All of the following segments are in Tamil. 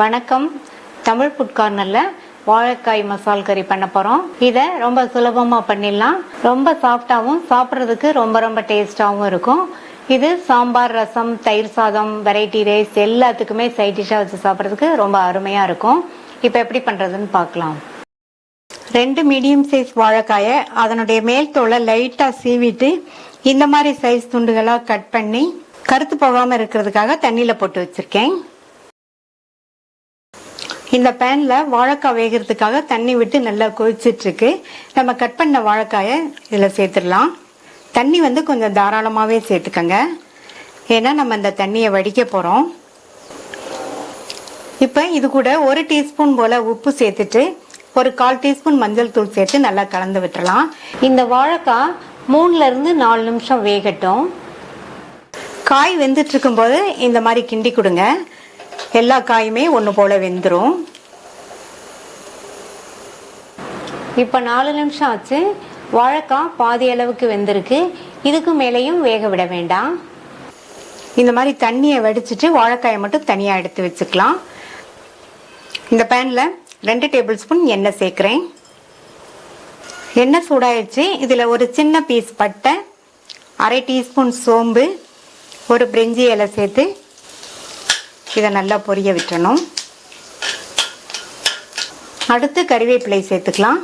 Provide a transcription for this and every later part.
வணக்கம். தமிழ் ஃபுட் கார்னர்ல வாழைக்காய் மசால் கறி பண்ண போறோம். இதை ரொம்ப சுலபமா பண்ணிடலாம். ரொம்ப சாஃப்டாவும் சாப்பிட்றதுக்கு ரொம்ப ரொம்ப டேஸ்டாவும் இருக்கும். இது சாம்பார், ரசம், தயிர் சாதம், வெரைட்டி ரைஸ் எல்லாத்துக்குமே சைட் டிஷ்ஷா வச்சு சாப்பிட்றதுக்கு ரொம்ப அருமையா இருக்கும். இப்போ எப்படி பண்றதுன்னு பார்க்கலாம். 2 மீடியம் சைஸ் வாழைக்காயை அதனுடைய மேல் தோலை லைட்டா சீவிட்டு இந்த மாதிரி சைஸ் துண்டுகளா கட் பண்ணி கருத்து போகாம இருக்கிறதுக்காக தண்ணியில போட்டு வச்சிருக்கேன். இந்த பேன்ல வாழைக்காய் வேகிறதுக்காக தண்ணி விட்டு நல்லா கொதிச்சிட்டு இருக்கு. நம்ம கட் பண்ண வாழைக்காயை இதுல சேர்த்துடலாம். தண்ணி கொஞ்சம் தாராளமாவே சேர்த்துக்கங்க, ஏன்னா நம்ம இந்த தண்ணியை வடிக்க போறோம். இப்ப இது கூட 1 டீஸ்பூன் போல உப்பு சேர்த்துட்டு ஒரு 1/4 டீஸ்பூன் மஞ்சள் தூள் சேர்த்து நல்லா கலந்து விட்டுறலாம். இந்த வாழைக்காய் 3ல இருந்து 4 நிமிஷம் வேகட்டும். காய் வெந்துட்டு இருக்கும் போது இந்த மாதிரி கிண்டி கொடுங்க. எல்லா காயுமே ஒன்று போல வெந்துடும். இப்போ 4 நிமிஷம் ஆச்சு. வாழைக்காய் பாதி அளவுக்கு வெந்திருக்கு. இதுக்கு மேலேயும் வேக விட வேண்டாம். இந்த மாதிரி தண்ணியை வடிச்சிட்டு வாழைக்காயை மட்டும் தனியாக எடுத்து வச்சுக்கலாம். இந்த பேன்ல 2 டேபிள் ஸ்பூன் எண்ணெய் சேர்க்கிறேன். எண்ணெய் சூடாயிடுச்சு. இதில் ஒரு சின்ன பீஸ் பட்டை, 1/2 டீஸ்பூன் சோம்பு, ஒரு பிரிஞ்சி இலை சேர்த்து இதை நல்லா பொரிய விட்டுறணும். அடுத்து கறிவேப்பிலை சேர்த்துக்கலாம்.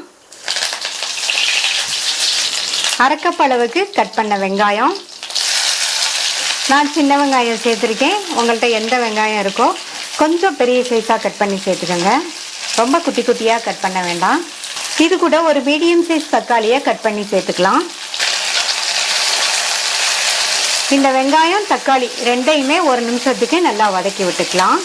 1/2 கப் அளவுக்கு கட் பண்ண வெங்காயம். நான் சின்ன வெங்காயம் சேர்த்துருக்கேன். உங்கள்கிட்ட எந்த வெங்காயம் இருக்கோ கொஞ்சம் பெரிய சைஸாக கட் பண்ணி சேர்த்துக்கோங்க. ரொம்ப குட்டி குட்டியாக கட் பண்ண வேண்டாம். இது கூட ஒரு மீடியம் சைஸ் தக்காளியை கட் பண்ணி சேர்த்துக்கலாம். இந்த வெங்காயம் தக்காளி ரெண்டையுமே 1 நிமிஷத்துக்கு நல்லா வதக்கி விட்டுக்கலாம்.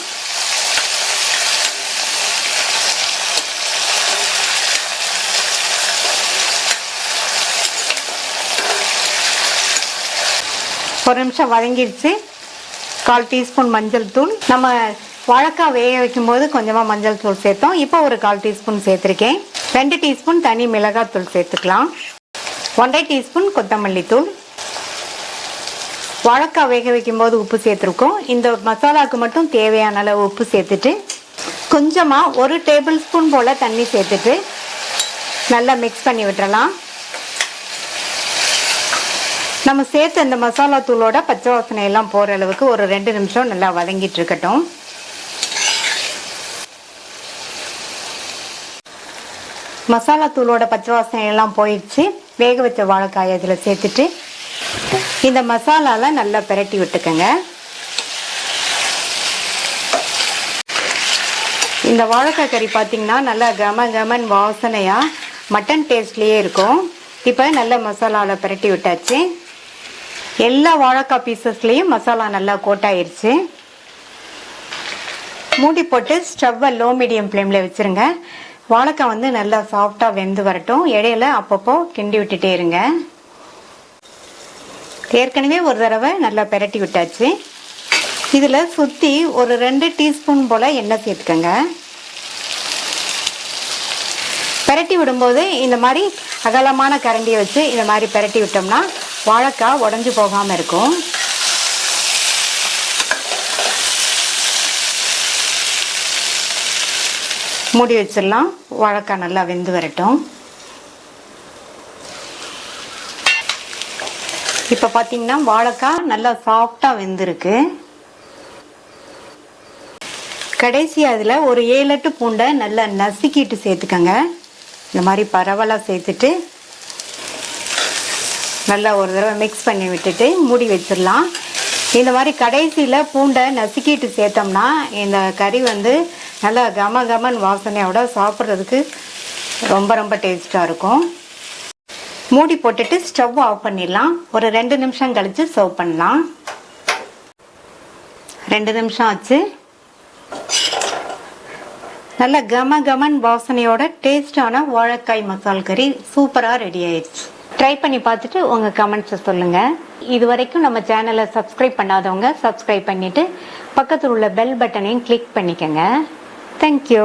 ஒரு நிமிஷம் வதங்கிடுச்சு. 1/4 டீஸ்பூன் மஞ்சள் தூள். நம்ம வாழைக்காய் வேக வைக்கும் போது கொஞ்சமா மஞ்சள் தூள் சேர்த்தோம். இப்போ ஒரு 1/4 டீஸ்பூன் சேர்த்திருக்கேன். 2 டீஸ்பூன் தனி மிளகாய் தூள் சேர்த்துக்கலாம். 1/2 டீஸ்பூன் கொத்தமல்லி தூள். வாழைக்காய் வேக வைக்கும் போது உப்பு சேர்த்துருக்கோம். இந்த மசாலாவுக்கு மட்டும் தேவையான அளவு உப்பு சேர்த்துட்டு கொஞ்சமா 1 டேபிள் ஸ்பூன் போல தண்ணி சேர்த்துட்டு நல்லா மிக்ஸ் பண்ணி விட்டுறலாம். நம்ம சேர்த்து இந்த மசாலா தூளோட பச்சை வாசனை எல்லாம் போற அளவுக்கு ஒரு 2 நிமிஷம் நல்லா வதங்கிட்டு இருக்கட்டும். மசாலா தூளோட பச்சை வாசனை எல்லாம் போயிடுச்சு. வேக வச்ச வாழைக்காயை இதில் சேர்த்துட்டு இந்த மசாலால நல்லா பிரட்டி விட்டுக்கங்க. இந்த வாழைக்காய் கறி பார்த்தீங்கன்னா நல்லா கமன் வாசனையா மட்டன் டேஸ்ட்லயே இருக்கும். இப்போ நல்ல மசாலால பிரட்டி விட்டாச்சு. எல்லா வாழைக்காய் பீசஸ்லயும் மசாலா நல்லா கோட்டாயிருச்சு. மூடி போட்டு ஸ்டவ்வை லோ மீடியம் ஃப்ளேம்ல வச்சிருங்க. வாழைக்காய் நல்லா சாஃப்டா வெந்து வரட்டும். இடையில அப்பப்போ கிண்டி விட்டுட்டே இருங்க. ஏற்கனவே ஒரு தடவை நல்லா பிரட்டி விட்டாச்சு. இதில் சுற்றி ஒரு 2 டீஸ்பூன் போல் எண்ணெய் சேர்த்துக்கங்க. பிரட்டி விடும்போது இந்த மாதிரி அகலமான கரண்டியை வச்சு இந்த மாதிரி பிரட்டி விட்டோம்னா வாழைக்காய் உடஞ்சி போகாமல் இருக்கும். மூடி வச்சிடலாம். வாழைக்காய் நல்லா வெந்து வரட்டும். இப்போ பார்த்தீங்கன்னா வாழைக்காய் நல்லா சாஃப்டாக வெந்திருக்கு. கடைசி அதில் ஒரு 7 8 பூண்டை நல்லா நசுக்கிட்டு சேர்த்துக்கங்க. இந்த மாதிரி பரவலாக சேர்த்துட்டு நல்லா ஒரு தடவை மிக்ஸ் பண்ணி விட்டுட்டு மூடி வச்சிடலாம். இந்த மாதிரி கடைசியில் பூண்டை நசுக்கிட்டு சேர்த்தோம்னா இந்த கறி நல்லா கமன் வாசனையோட சாப்பிட்றதுக்கு ரொம்ப ரொம்ப டேஸ்டாக இருக்கும். மூடி போட்டுட்டு ஸ்டவ் ஆஃப் பண்ணிடலாம். ஒரு 2 நிமிஷம் கழிச்சு சர்வ் பண்ணலாம். 2 நிமிஷம் ஆச்சு. நல்ல கமன் வாசனையோட டேஸ்டான வாழைக்காய் மசால் கறி சூப்பரா ரெடி ஆயிடுச்சு. ட்ரை பண்ணி பார்த்துட்டு உங்க கமெண்ட்ஸை சொல்லுங்க. இது வரைக்கும் நம்ம சேனலை சப்ஸ்கிரைப் பண்ணாதவங்க சப்ஸ்கிரைப் பண்ணிட்டு பக்கத்தில் உள்ள பெல் பட்டனையும் கிளிக் பண்ணிக்கங்க. தேங்க்யூ.